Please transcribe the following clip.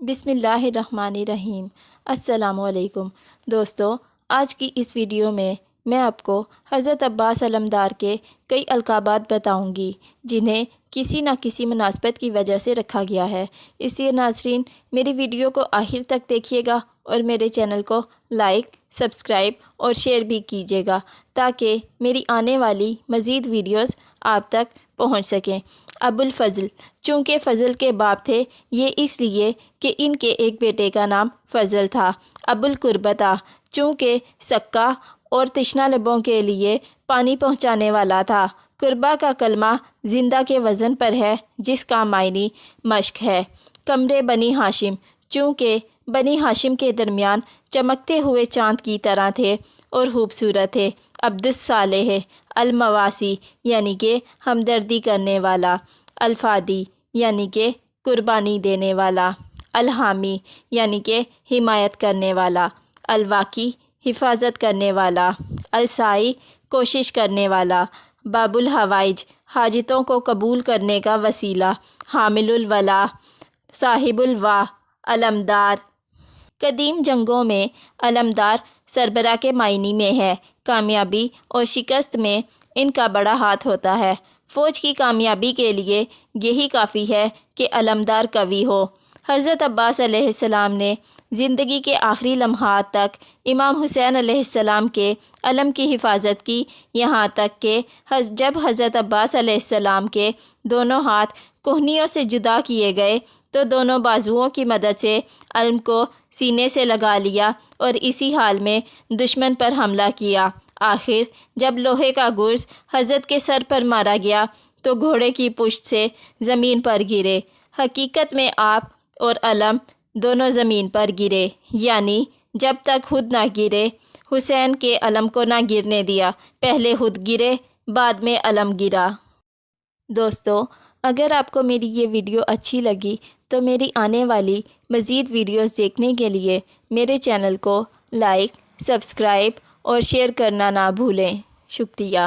بسم اللہ الرحمن الرحیم۔ السلام علیکم دوستو، آج کی اس ویڈیو میں آپ کو حضرت عباس علمدار کے کئی القابات بتاؤں گی جنہیں کسی نہ کسی مناسبت کی وجہ سے رکھا گیا ہے۔ اس لیے ناظرین میری ویڈیو کو آخر تک دیکھیے گا اور میرے چینل کو لائک، سبسکرائب اور شیئر بھی کیجیے گا تاکہ میری آنے والی مزید ویڈیوز آپ تک پہنچ سکیں۔ ابو الفضل، چونکہ فضل کے باپ تھے، یہ اس لیے کہ ان کے ایک بیٹے کا نام فضل تھا۔ ابو القربتہ، چونکہ سکا اور تشنہ لبوں کے لیے پانی پہنچانے والا تھا۔ قربہ کا کلمہ زندہ کے وزن پر ہے جس کا معنی مشق ہے۔ قمر بنی ہاشم، چونکہ بنی ہاشم کے درمیان چمکتے ہوئے چاند کی طرح تھے اور خوبصورت تھے۔ عبد الصالح، المواسی یعنی کہ ہمدردی کرنے والا۔ الفادی یعنی کہ قربانی دینے والا۔ الحامی یعنی کہ حمایت کرنے والا۔ الواقی حفاظت کرنے والا۔ السائی کوشش کرنے والا۔ باب الحوائج حاجتوں کو قبول کرنے کا وسیلہ۔ حامل الولا، صاحب الوا۔ علمدار، قدیم جنگوں میں علمدار سربراہ کے معنی میں ہے۔ کامیابی اور شکست میں ان کا بڑا ہاتھ ہوتا ہے۔ فوج کی کامیابی کے لیے یہی کافی ہے کہ علمدار قوی ہو۔ حضرت عباس علیہ السلام نے زندگی کے آخری لمحات تک امام حسین علیہ السلام کے علم کی حفاظت کی، یہاں تک کہ جب حضرت عباس علیہ السلام کے دونوں ہاتھ کہنیوں سے جدا کیے گئے تو دونوں بازوؤں کی مدد سے علم کو سینے سے لگا لیا اور اسی حال میں دشمن پر حملہ کیا۔ آخر جب لوہے کا گرز حضرت کے سر پر مارا گیا تو گھوڑے کی پشت سے زمین پر گرے۔ حقیقت میں آپ اور علم دونوں زمین پر گرے، یعنی جب تک خود نہ گرے حسین کے علم کو نہ گرنے دیا، پہلے خود گرے بعد میں علم گرا۔ دوستو، اگر آپ کو میری یہ ویڈیو اچھی لگی تو میری آنے والی مزید ویڈیوز دیکھنے کے لیے میرے چینل کو لائک، سبسکرائب اور شیئر کرنا نہ بھولیں۔ شکریہ۔